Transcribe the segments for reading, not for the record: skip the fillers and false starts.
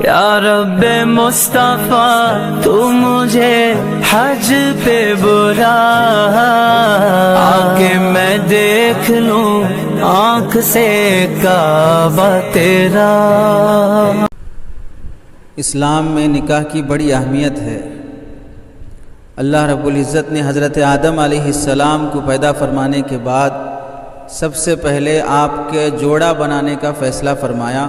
یا رب مصطفیٰ تو مجھے حج پہ بلا، آکے میں دیکھ لوں آنکھ سے کعبہ تیرا۔ اسلام میں نکاح کی بڑی اہمیت ہے۔ اللہ رب العزت نے حضرت آدم علیہ السلام کو پیدا فرمانے کے بعد سب سے پہلے آپ کے جوڑا بنانے کا فیصلہ فرمایا،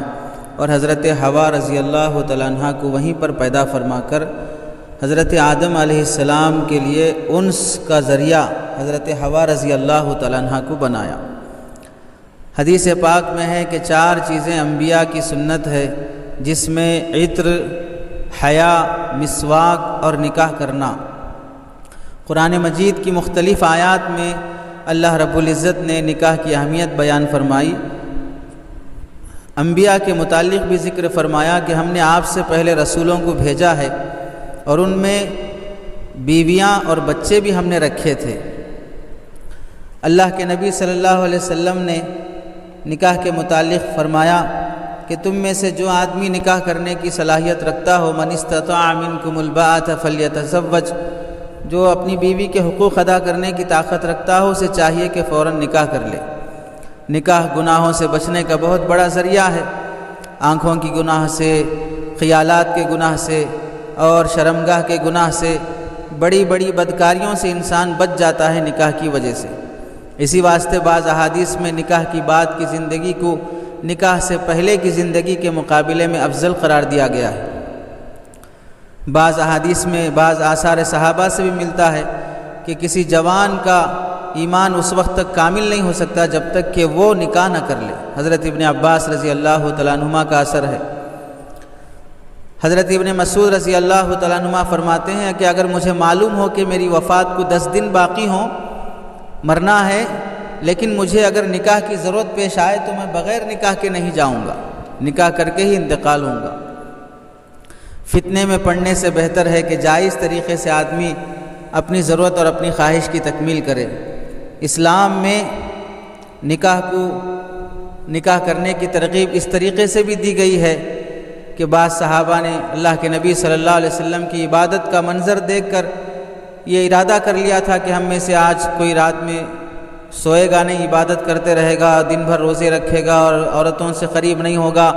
اور حضرت حوا رضی اللہ تعالیٰ عنہ کو وہیں پر پیدا فرما کر حضرت آدم علیہ السلام کے لیے انس کا ذریعہ حضرت حوا رضی اللہ تعالیٰ عنہ کو بنایا۔ حدیث پاک میں ہے کہ 4 چیزیں انبیاء کی سنت ہے، جس میں عطر، حیا، مسواک اور نکاح کرنا۔ قرآن مجید کی مختلف آیات میں اللہ رب العزت نے نکاح کی اہمیت بیان فرمائی۔ انبیاء کے متعلق بھی ذکر فرمایا کہ ہم نے آپ سے پہلے رسولوں کو بھیجا ہے، اور ان میں بیویاں اور بچے بھی ہم نے رکھے تھے۔ اللہ کے نبی صلی اللہ علیہ وسلم نے نکاح کے متعلق فرمایا کہ تم میں سے جو آدمی نکاح کرنے کی صلاحیت رکھتا ہو، من استطاع منکم الباءۃ فلیتزوج، جو اپنی بیوی کے حقوق ادا کرنے کی طاقت رکھتا ہو اسے چاہیے کہ فوراً نکاح کر لے۔ نکاح گناہوں سے بچنے کا بہت بڑا ذریعہ ہے۔ آنکھوں کی گناہ سے، خیالات کے گناہ سے اور شرمگاہ کے گناہ سے، بڑی بڑی بدکاریوں سے انسان بچ جاتا ہے نکاح کی وجہ سے۔ اسی واسطے بعض احادیث میں نکاح کی بعد کی زندگی کو نکاح سے پہلے کی زندگی کے مقابلے میں افضل قرار دیا گیا ہے۔ بعض احادیث میں بعض آثار صحابہ سے بھی ملتا ہے کہ کسی جوان کا ایمان اس وقت تک کامل نہیں ہو سکتا جب تک کہ وہ نکاح نہ کر لے۔ حضرت ابن عباس رضی اللہ تعالیٰ عنہما کا اثر ہے۔ حضرت ابن مسعود رضی اللہ تعالیٰ عنہما فرماتے ہیں کہ اگر مجھے معلوم ہو کہ میری وفات کو 10 دن باقی ہوں، مرنا ہے، لیکن مجھے اگر نکاح کی ضرورت پیش آئے تو میں بغیر نکاح کے نہیں جاؤں گا، نکاح کر کے ہی انتقال ہوں گا۔ فتنے میں پڑنے سے بہتر ہے کہ جائز طریقے سے آدمی اپنی ضرورت اور اپنی خواہش کی تکمیل کرے۔ اسلام میں نکاح کرنے کی ترغیب اس طریقے سے بھی دی گئی ہے کہ بعض صحابہ نے اللہ کے نبی صلی اللہ علیہ وسلم کی عبادت کا منظر دیکھ کر یہ ارادہ کر لیا تھا کہ ہم میں سے آج کوئی رات میں سوئے گا نہیں، عبادت کرتے رہے گا، دن بھر روزے رکھے گا اور عورتوں سے قریب نہیں ہوگا۔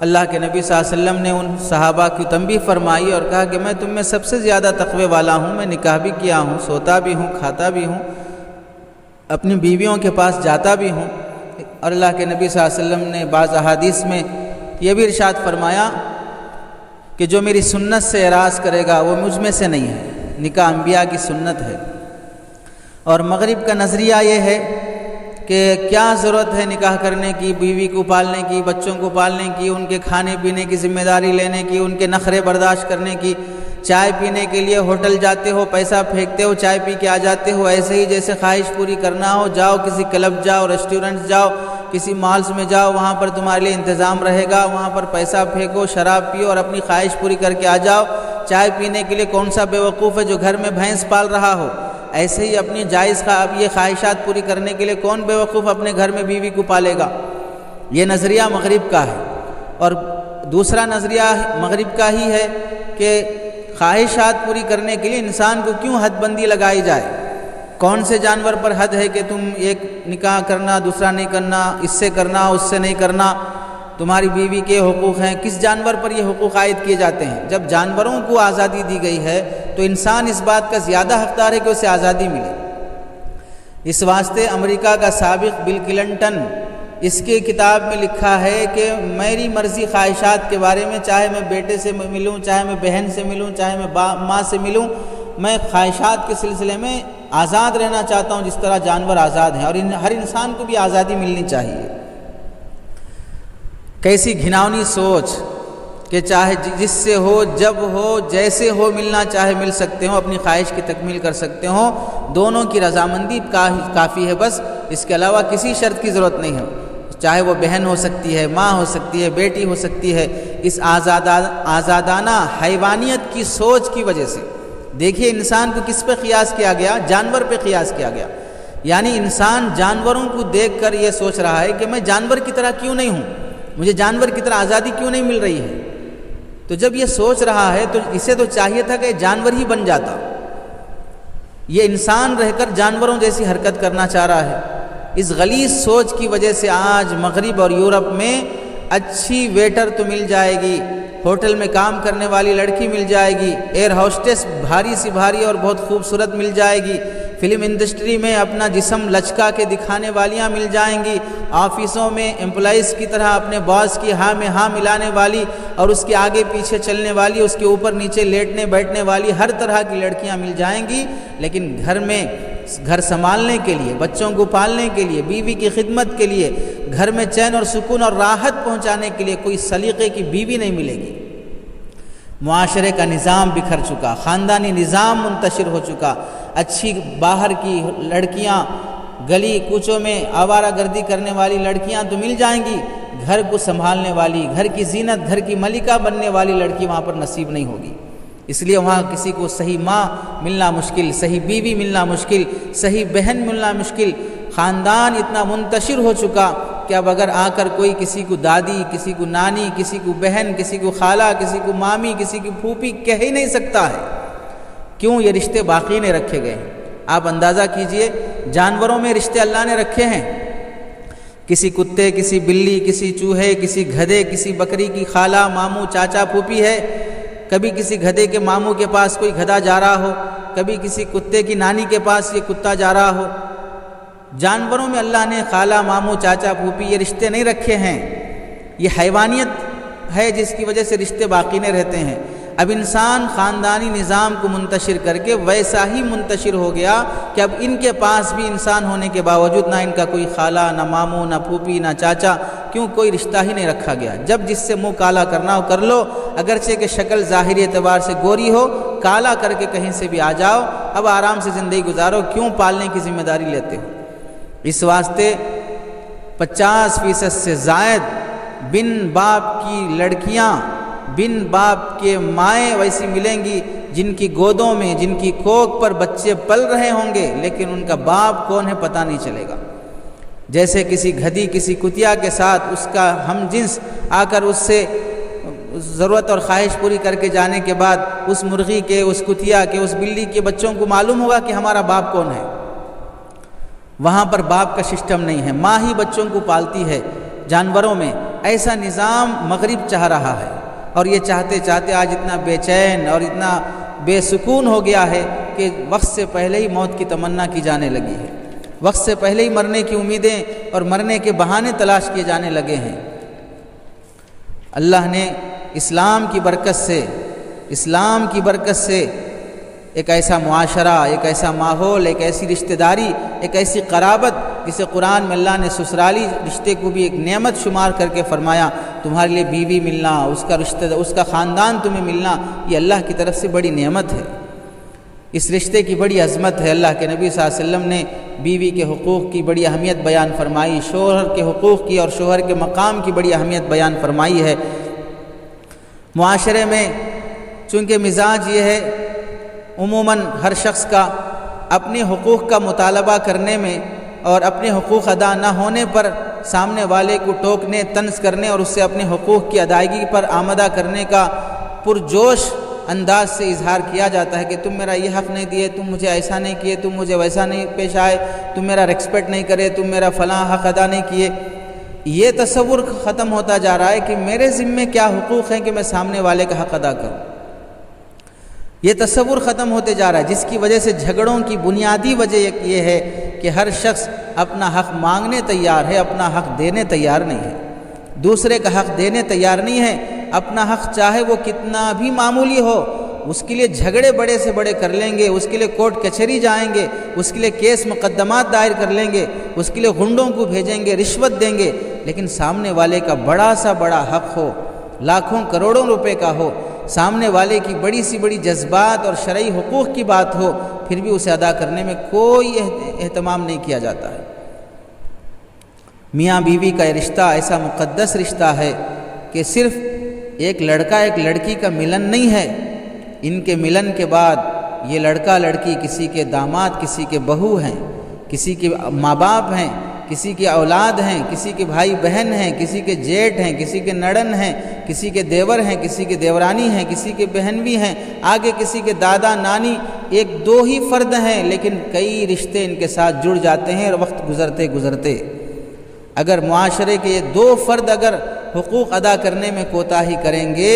اللہ کے نبی صلی اللہ علیہ وسلم نے ان صحابہ کی تنبیہ فرمائی اور کہا کہ میں تم میں سب سے زیادہ تقوی والا ہوں، میں نکاح بھی کیا ہوں، سوتا بھی ہوں، کھاتا بھی ہوں، اپنی بیویوں کے پاس جاتا بھی ہوں۔ اور اللہ کے نبی صلی اللہ علیہ وسلم نے بعض احادیث میں یہ بھی ارشاد فرمایا کہ جو میری سنت سے اعراض کرے گا وہ مجھ میں سے نہیں ہے۔ نکاح انبیاء کی سنت ہے۔ اور مغرب کا نظریہ یہ ہے کہ کیا ضرورت ہے نکاح کرنے کی، بیوی کو پالنے کی، بچوں کو پالنے کی، ان کے کھانے پینے کی ذمہ داری لینے کی، ان کے نخرے برداشت کرنے کی۔ چائے پینے کے لیے ہوٹل جاتے ہو، پیسہ پھینکتے ہو، چائے پی کے آ جاتے ہو، ایسے ہی جیسے خواہش پوری کرنا ہو، جاؤ کسی کلب جاؤ، ریسٹورنٹ جاؤ، کسی مالز میں جاؤ، وہاں پر تمہارے لیے انتظام رہے گا، وہاں پر پیسہ پھینکو، شراب پیو اور اپنی خواہش پوری کر کے آ جاؤ۔ چائے پینے کے لیے کون سا بیوقوف ہے جو گھر میں بھینس پال رہا ہو؟ ایسے ہی اپنی جائز یہ خواہشات پوری کرنے کے لیے کون بیوقوف اپنے گھر میں بیوی کو پالے گا؟ یہ نظریہ مغرب کا ہے۔ اور دوسرا نظریہ مغرب کا ہی ہے کہ خواہشات پوری کرنے کے لیے انسان کو کیوں حد بندی لگائی جائے؟ کون سے جانور پر حد ہے کہ تم ایک نکاح کرنا، دوسرا نہیں کرنا، اس سے کرنا، اس سے نہیں کرنا؟ تمہاری بیوی کے حقوق ہیں، کس جانور پر یہ حقوق عائد کیے جاتے ہیں؟ جب جانوروں کو آزادی دی گئی ہے تو انسان اس بات کا زیادہ حقدار ہے کہ اسے آزادی ملے۔ اس واسطے امریکہ کا سابق بل کلنٹن اس کی کتاب میں لکھا ہے کہ میری مرضی خواہشات کے بارے میں، چاہے میں بیٹے سے ملوں، چاہے میں بہن سے ملوں، چاہے میں ماں سے ملوں، میں خواہشات کے سلسلے میں آزاد رہنا چاہتا ہوں جس طرح جانور آزاد ہیں، اور ہر انسان کو بھی آزادی ملنی چاہیے۔ کیسی گھناؤنی سوچ کہ چاہے جس سے ہو، جب ہو، جیسے ہو، ملنا چاہے مل سکتے ہوں، اپنی خواہش کی تکمیل کر سکتے ہوں، دونوں کی رضامندی کافی ہے، بس اس کے علاوہ کسی شرط کی ضرورت نہیں ہے۔ چاہے وہ بہن ہو سکتی ہے، ماں ہو سکتی ہے، بیٹی ہو سکتی ہے۔ اس آزادانہ حیوانیت کی سوچ کی وجہ سے دیکھیے انسان کو کس پہ قیاس کیا گیا؟ جانور پہ قیاس کیا گیا۔ یعنی انسان جانوروں کو دیکھ کر یہ سوچ رہا ہے کہ میں جانور کی طرح کیوں نہیں ہوں، مجھے جانور کی طرح آزادی کیوں نہیں مل رہی ہے؟ تو جب یہ سوچ رہا ہے تو اسے تو چاہیے تھا کہ جانور ہی بن جاتا، یہ انسان رہ کر جانوروں جیسی حرکت کرنا چاہ رہا ہے۔ اس غلیظ سوچ کی وجہ سے آج مغرب اور یورپ میں اچھی ویٹر تو مل جائے گی، ہوٹل میں کام کرنے والی لڑکی مل جائے گی، ایئر ہوسٹس بھاری سی بھاری اور بہت خوبصورت مل جائے گی، فلم انڈسٹری میں اپنا جسم لچکا کے دکھانے والیاں مل جائیں گی، آفسوں میں امپلائیز کی طرح اپنے باس کی ہاں میں ہاں ملانے والی اور اس کے آگے پیچھے چلنے والی، اس کے اوپر نیچے لیٹنے بیٹھنے والی ہر طرح کی لڑکیاں مل جائیں گی، لیکن گھر میں گھر سنبھالنے کے لیے، بچوں کو پالنے کے لیے، بیوی کی خدمت کے لیے، گھر میں چین اور سکون اور راحت پہنچانے کے لیے کوئی سلیقے کی بیوی نہیں ملے گی۔ معاشرے کا نظام بکھر چکا، خاندانی نظام منتشر ہو چکا، اچھی باہر کی لڑکیاں، گلی کوچوں میں آوارہ گردی کرنے والی لڑکیاں تو مل جائیں گی، گھر کو سنبھالنے والی، گھر کی زینت، گھر کی ملکہ بننے والی لڑکی وہاں پر نصیب نہیں ہوگی۔ اس لیے وہاں کسی کو صحیح ماں ملنا مشکل، صحیح بیوی ملنا مشکل، صحیح بہن ملنا مشکل، خاندان اتنا منتشر ہو چکا کہ اب اگر آ کر کوئی کسی کو دادی، کسی کو نانی، کسی کو بہن، کسی کو خالہ، کسی کو مامی، کسی کی پھوپھی کہہ ہی نہیں سکتا ہے۔ کیوں؟ یہ رشتے باقی نہیں رکھے گئے ہیں۔ آپ اندازہ کیجئے، جانوروں میں رشتے اللہ نے رکھے ہیں، کسی کتے، کسی بلی، کسی چوہے، کسی گدھے، کسی بکری کی خالہ، ماموں، چاچا، پھوپھی ہے، کبھی کسی گدھے کے ماموں کے پاس کوئی گدھا جا رہا ہو، کبھی کسی کتے کی نانی کے پاس یہ کتا جا رہا ہو۔ جانوروں میں اللہ نے خالہ، ماموں، چاچا، پھوپھی یہ رشتے نہیں رکھے ہیں، یہ حیوانیت ہے جس کی وجہ سے رشتے باقی نہیں رہتے ہیں۔ اب انسان خاندانی نظام کو منتشر کر کے ویسا ہی منتشر ہو گیا کہ اب ان کے پاس بھی انسان ہونے کے باوجود نہ ان کا کوئی خالہ، نہ ماموں، نہ پھوپھی، نہ چاچا، کیوں؟ کوئی رشتہ ہی نہیں رکھا گیا۔ جب جس سے منہ کالا کرنا ہو کر لو، اگرچہ کہ شکل ظاہری اعتبار سے گوری ہو، کالا کر کے کہیں سے بھی آ جاؤ، اب آرام سے زندگی گزارو، کیوں پالنے کی ذمہ داری لیتے ہو؟ اس واسطے 50% سے زائد بن باپ کی لڑکیاں، بن باپ کے مائیں ویسی ملیں گی جن کی گودوں میں، جن کی کوکھ پر بچے پل رہے ہوں گے، لیکن ان کا باپ کون ہے پتہ نہیں چلے گا۔ جیسے کسی گدھی، کسی کتیا کے ساتھ اس کا ہم جنس آ کر اس سے ضرورت اور خواہش پوری کر کے جانے کے بعد اس مرغی کے، اس کتیا کے، اس بلی کے بچوں کو معلوم ہوگا کہ ہمارا باپ کون ہے۔ وہاں پر باپ کا سسٹم نہیں ہے، ماں ہی بچوں کو پالتی ہے۔ جانوروں میں ایسا نظام مغرب چاہ رہا ہے، اور یہ چاہتے چاہتے آج اتنا بے چین اور اتنا بے سکون ہو گیا ہے کہ وقت سے پہلے ہی موت کی تمنا کی جانے لگی ہے، وقت سے پہلے ہی مرنے کی امیدیں اور مرنے کے بہانے تلاش کیے جانے لگے ہیں۔ اللہ نے اسلام کی برکت سے ایک ایسا معاشرہ، ایک ایسا ماحول، ایک ایسی رشتہ داری، ایک ایسی قرابت، جسے قرآن میں اللہ نے سسرالی رشتے کو بھی ایک نعمت شمار کر کے فرمایا، تمہارے لیے بیوی ملنا، اس کا خاندان تمہیں ملنا، یہ اللہ کی طرف سے بڑی نعمت ہے۔ اس رشتے کی بڑی عظمت ہے۔ اللہ کے نبی صلی اللہ علیہ وسلم نے بیوی کے حقوق کی بڑی اہمیت بیان فرمائی، شوہر کے حقوق کی اور شوہر کے مقام کی بڑی اہمیت بیان فرمائی ہے۔ معاشرے میں چونکہ مزاج یہ ہے عموماً ہر شخص کا اپنے حقوق کا مطالبہ کرنے میں اور اپنے حقوق ادا نہ ہونے پر سامنے والے کو ٹوکنے، طنز کرنے اور اس سے اپنے حقوق کی ادائیگی پر آمادہ کرنے کا پرجوش انداز سے اظہار کیا جاتا ہے کہ تم میرا یہ حق نہیں دیے، تم مجھے ایسا نہیں کیے، تم مجھے ویسا نہیں پیش آئے، تم میرا ریسپیکٹ نہیں کرے، تم میرا فلاں حق ادا نہیں کیے۔ یہ تصور ختم ہوتا جا رہا ہے کہ میرے ذمے کیا حقوق ہیں کہ میں سامنے والے کا حق ادا کروں۔ یہ تصور ختم ہوتے جا رہا ہے، جس کی وجہ سے جھگڑوں کی بنیادی وجہ یہ ہے کہ ہر شخص اپنا حق مانگنے تیار ہے، اپنا حق دینے تیار نہیں ہے، دوسرے کا حق دینے تیار نہیں ہے۔ اپنا حق چاہے وہ کتنا بھی معمولی ہو، اس کے لیے جھگڑے بڑے سے بڑے کر لیں گے، اس کے لیے کورٹ کچہری جائیں گے، اس کے لیے کیس مقدمات دائر کر لیں گے، اس کے لیے غنڈوں کو بھیجیں گے، رشوت دیں گے، لیکن سامنے والے کا بڑا سا بڑا حق ہو، لاکھوں کروڑوں روپے کا ہو، سامنے والے کی بڑی سی بڑی جذبات اور شرعی حقوق کی بات ہو، پھر بھی اسے ادا کرنے میں کوئی اہتمام نہیں کیا جاتا ہے۔ میاں بیوی کا یہ رشتہ ایسا مقدس رشتہ ہے کہ صرف ایک لڑکا ایک لڑکی کا ملن نہیں ہے، ان کے ملن کے بعد یہ لڑکا لڑکی کسی کے داماد، کسی کے بہو ہیں، کسی کے ماں باپ ہیں، کسی کی اولاد ہیں، کسی کے بھائی بہن ہیں، کسی کے جیٹ ہیں، کسی کے نڑن ہیں، کسی کے دیور ہیں، کسی کے دیورانی ہیں، کسی کے بہنوی ہیں، آگے کسی کے دادا نانی، ایک دو ہی فرد ہیں لیکن کئی رشتے ان کے ساتھ جڑ جاتے ہیں، اور وقت گزرتے گزرتے اگر معاشرے کے یہ دو فرد اگر حقوق ادا کرنے میں کوتاہی کریں گے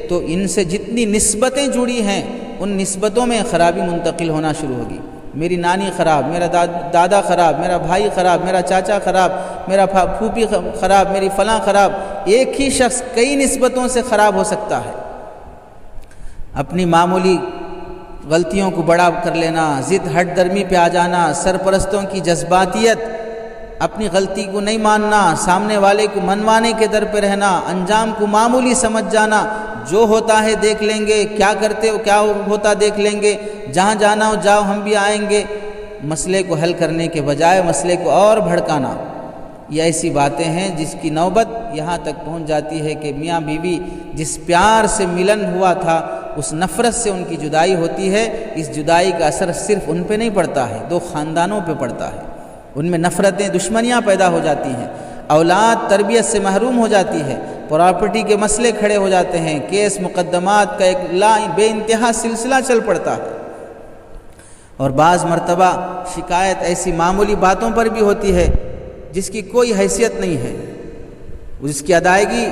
تو ان سے جتنی نسبتیں جڑی ہیں ان نسبتوں میں خرابی منتقل ہونا شروع ہوگی۔ میری نانی خراب، میرا دادا خراب، میرا بھائی خراب، میرا چاچا خراب، میرا پھوپھی خراب، میری فلاں خراب، ایک ہی شخص کئی نسبتوں سے خراب ہو سکتا ہے۔ اپنی معمولی غلطیوں کو بڑا کر لینا، ضد ہٹ درمی پہ آ جانا، سرپرستوں کی جذباتیت، اپنی غلطی کو نہیں ماننا، سامنے والے کو منوانے کے در پہ رہنا، انجام کو معمولی سمجھ جانا، جو ہوتا ہے دیکھ لیں گے، کیا کرتے ہو کیا ہوتا دیکھ لیں گے، جہاں جانا ہو جاؤ ہم بھی آئیں گے، مسئلے کو حل کرنے کے بجائے مسئلے کو اور بھڑکانا، یہ ایسی باتیں ہیں جس کی نوبت یہاں تک پہنچ جاتی ہے کہ میاں بیوی جس پیار سے ملن ہوا تھا اس نفرت سے ان کی جدائی ہوتی ہے۔ اس جدائی کا اثر صرف ان پہ نہیں پڑتا ہے، دو خاندانوں پہ پڑتا ہے، ان میں نفرتیں، دشمنیاں پیدا ہو جاتی ہیں، اولاد تربیت سے محروم ہو جاتی ہے، پراپرٹی کے مسئلے کھڑے ہو جاتے ہیں، کیس مقدمات کا ایک بے انتہا سلسلہ چل پڑتا ہے، اور بعض مرتبہ شکایت ایسی معمولی باتوں پر بھی ہوتی ہے جس کی کوئی حیثیت نہیں ہے، جس کی ادائیگی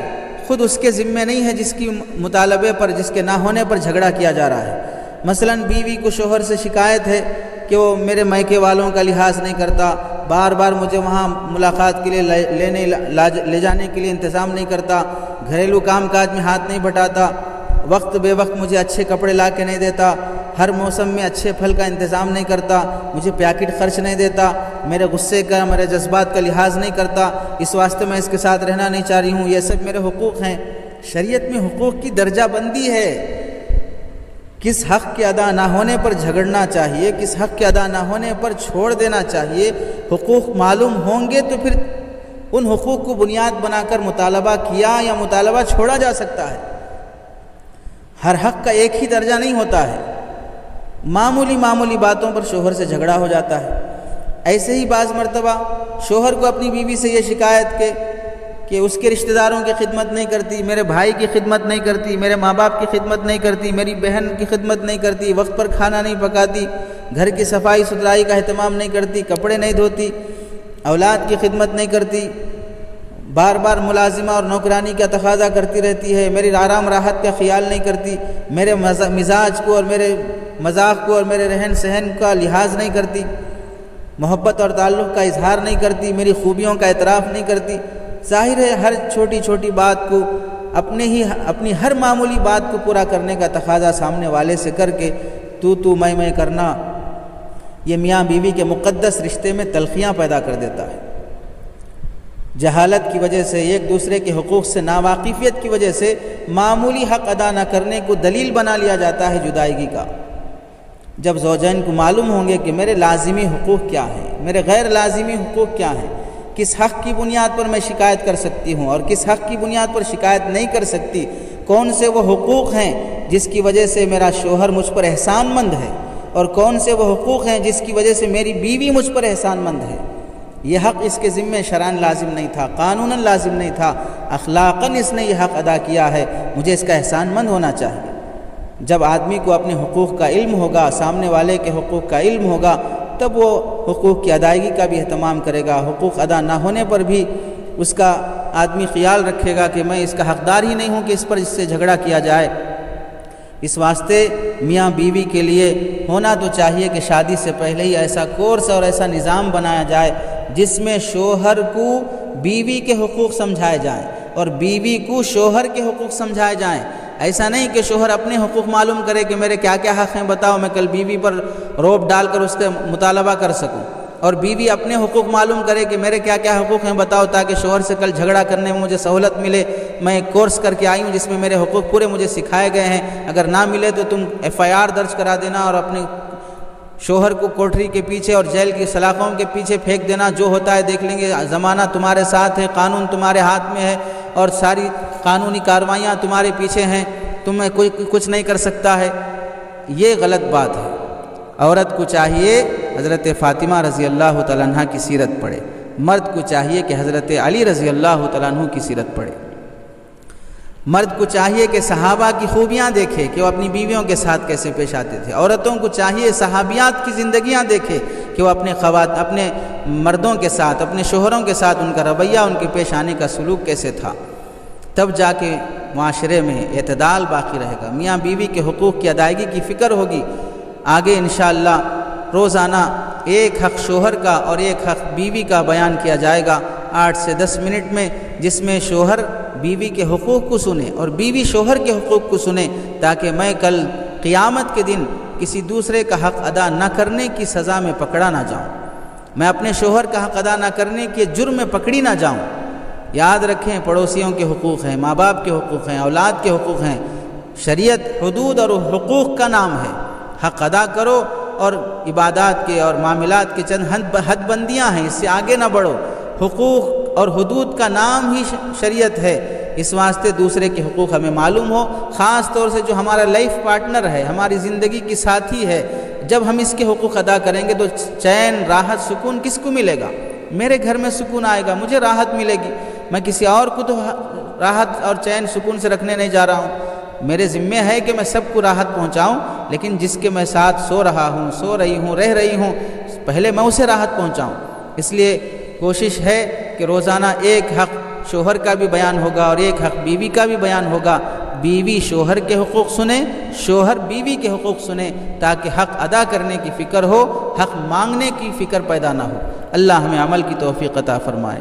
خود اس کے ذمے نہیں ہے، جس کی مطالبے پر، جس کے نہ ہونے پر جھگڑا کیا جا رہا ہے۔ مثلا بیوی کو شوہر سے شکایت ہے کہ وہ میرے میکے والوں کا لحاظ نہیں کرتا، بار بار مجھے وہاں ملاقات کے لیے لے جانے کے لیے انتظام نہیں کرتا، گھریلو کام کاج میں ہاتھ نہیں بٹاتا، وقت بے وقت مجھے اچھے کپڑے لا کے نہیں دیتا، ہر موسم میں اچھے پھل کا انتظام نہیں کرتا، مجھے پیکٹ خرچ نہیں دیتا، میرے غصے کا، میرے جذبات کا لحاظ نہیں کرتا، اس واسطے میں اس کے ساتھ رہنا نہیں چاہ رہی ہوں، یہ سب میرے حقوق ہیں۔ شریعت میں حقوق کی درجہ بندی ہے، کس حق کے ادا نہ ہونے پر جھگڑنا چاہیے، کس حق کے ادا نہ ہونے پر چھوڑ دینا چاہیے۔ حقوق معلوم ہوں گے تو پھر ان حقوق کو بنیاد بنا کر مطالبہ کیا یا مطالبہ چھوڑا جا سکتا ہے۔ ہر حق کا ایک ہی درجہ نہیں ہوتا ہے، معمولی باتوں پر شوہر سے جھگڑا ہو جاتا ہے۔ ایسے ہی بعض مرتبہ شوہر کو اپنی بیوی سے یہ شکایت کہ اس کے رشتہ داروں کی خدمت نہیں کرتی، میرے بھائی کی خدمت نہیں کرتی، میرے ماں باپ کی خدمت نہیں کرتی، میری بہن کی خدمت نہیں کرتی، وقت پر کھانا نہیں پکاتی، گھر کی صفائی ستھرائی کا اہتمام نہیں کرتی، کپڑے نہیں دھوتی، اولاد کی خدمت نہیں کرتی، بار بار ملازمہ اور نوکرانی کا تقاضا کرتی رہتی ہے، میری آرام راحت کا خیال نہیں کرتی، میرے مزاج کو اور میرے مذاق کو اور میرے رہن سہن کا لحاظ نہیں کرتی، محبت اور تعلق کا اظہار نہیں کرتی، میری خوبیوں کا اعتراف نہیں کرتی۔ ظاہر ہے ہر چھوٹی چھوٹی بات کو اپنی ہر معمولی بات کو پورا کرنے کا تقاضا سامنے والے سے کر کے تو میں کرنا، یہ میاں بیوی کے مقدس رشتے میں تلخیاں پیدا کر دیتا ہے۔ جہالت کی وجہ سے، ایک دوسرے کے حقوق سے ناواقفیت کی وجہ سے معمولی حق ادا نہ کرنے کو دلیل بنا لیا جاتا ہے جدائیگی کا۔ جب زوجین کو معلوم ہوں گے کہ میرے لازمی حقوق کیا ہیں، میرے غیر لازمی حقوق کیا ہیں، کس حق کی بنیاد پر میں شکایت کر سکتی ہوں اور کس حق کی بنیاد پر شکایت نہیں کر سکتی، کون سے وہ حقوق ہیں جس کی وجہ سے میرا شوہر مجھ پر احسان مند ہے اور کون سے وہ حقوق ہیں جس کی وجہ سے میری بیوی مجھ پر احسان مند ہے۔ یہ حق اس کے ذمے شرعاً لازم نہیں تھا، قانوناً لازم نہیں تھا، اخلاقاً اس نے یہ حق ادا کیا ہے، مجھے اس کا احسان مند ہونا چاہیے۔ جب آدمی کو اپنے حقوق کا علم ہوگا، سامنے والے کے حقوق کا علم ہوگا، تب وہ حقوق کی ادائیگی کا بھی اہتمام کرے گا، حقوق ادا نہ ہونے پر بھی اس کا آدمی خیال رکھے گا کہ میں اس کا حقدار ہی نہیں ہوں کہ اس سے جھگڑا کیا جائے۔ اس واسطے میاں بیوی کے لیے ہونا تو چاہیے کہ شادی سے پہلے ہی ایسا کورس اور ایسا نظام بنایا جائے جس میں شوہر کو بیوی کے حقوق سمجھائے جائیں اور بیوی کو شوہر کے حقوق سمجھائے جائیں۔ ایسا نہیں کہ شوہر اپنے حقوق معلوم کرے کہ میرے کیا کیا حق ہیں بتاؤ، میں کل بیوی پر روب ڈال کر اس کا مطالبہ کر سکوں، اور بیوی اپنے حقوق معلوم کرے کہ میرے کیا کیا حقوق ہیں بتاؤ تاکہ شوہر سے کل جھگڑا کرنے میں مجھے سہولت ملے۔ میں ایک کورس کر کے آئی ہوں جس میں میرے حقوق پورے مجھے سکھائے گئے ہیں، اگر نہ ملے تو تم FIR درج کرا دینا اور اپنے شوہر کو کوٹری کے پیچھے اور جیل کی سلاخوں کے پیچھے پھینک دینا، جو ہوتا ہے دیکھ لیں گے، زمانہ تمہارے ساتھ ہے، قانون تمہارے ہاتھ میں ہے اور ساری قانونی کارروائیاں تمہارے پیچھے ہیں، تمہیں کوئی کچھ نہیں کر سکتا ہے۔ یہ غلط بات ہے۔ عورت کو چاہیے حضرت فاطمہ رضی اللہ تعالیٰ عنہ کی سیرت پڑھے، مرد کو چاہیے کہ حضرت علی رضی اللہ تعالیٰ عنہ کی سیرت پڑھے، مرد کو چاہیے کہ صحابہ کی خوبیاں دیکھے کہ وہ اپنی بیویوں کے ساتھ کیسے پیش آتے تھے، عورتوں کو چاہیے صحابیات کی زندگیاں دیکھے کہ وہ اپنے مردوں کے ساتھ، اپنے شوہروں کے ساتھ ان کا رویہ، ان کے پیش آنے کا سلوک کیسے تھا، تب جا کے معاشرے میں اعتدال باقی رہے گا، میاں بیوی کے حقوق کی ادائیگی کی فکر ہوگی۔ آگے انشاءاللہ روزانہ ایک حق شوہر کا اور ایک حق بیوی کا بیان کیا جائے گا 8 سے 10 منٹ میں، جس میں شوہر بیوی کے حقوق کو سنے اور بیوی شوہر کے حقوق کو سنے، تاکہ میں کل قیامت کے دن کسی دوسرے کا حق ادا نہ کرنے کی سزا میں پکڑا نہ جاؤں، میں اپنے شوہر کا حق ادا نہ کرنے کے جرم میں پکڑی نہ جاؤں۔ یاد رکھیں، پڑوسیوں کے حقوق ہیں، ماں باپ کے حقوق ہیں، اولاد کے حقوق ہیں، شریعت حدود اور حقوق کا نام ہے، حق ادا کرو، اور عبادات کے اور معاملات کے چند حد بندیاں ہیں، اس سے آگے نہ بڑھو۔ حقوق اور حدود کا نام ہی شریعت ہے، اس واسطے دوسرے کے حقوق ہمیں معلوم ہو، خاص طور سے جو ہمارا لائف پارٹنر ہے، ہماری زندگی کی ساتھی ہے، جب ہم اس کے حقوق ادا کریں گے تو چین، راحت، سکون کس کو ملے گا؟ میرے گھر میں سکون آئے گا، مجھے راحت ملے گی، میں کسی اور کو تو راحت اور چین سکون سے رکھنے نہیں جا رہا ہوں۔ میرے ذمہ ہے کہ میں سب کو راحت پہنچاؤں، لیکن جس کے میں ساتھ سو رہا ہوں، سو رہی ہوں، رہ رہی ہوں، پہلے میں اسے راحت پہنچاؤں۔ اس لیے کوشش ہے کہ روزانہ ایک حق شوہر کا بھی بیان ہوگا اور ایک حق بیوی کا بھی بیان ہوگا، بیوی شوہر کے حقوق سنے، شوہر بیوی کے حقوق سنے، تاکہ حق ادا کرنے کی فکر ہو، حق مانگنے کی فکر پیدا نہ ہو۔ اللہ ہمیں عمل کی توفیق عطا فرمائے۔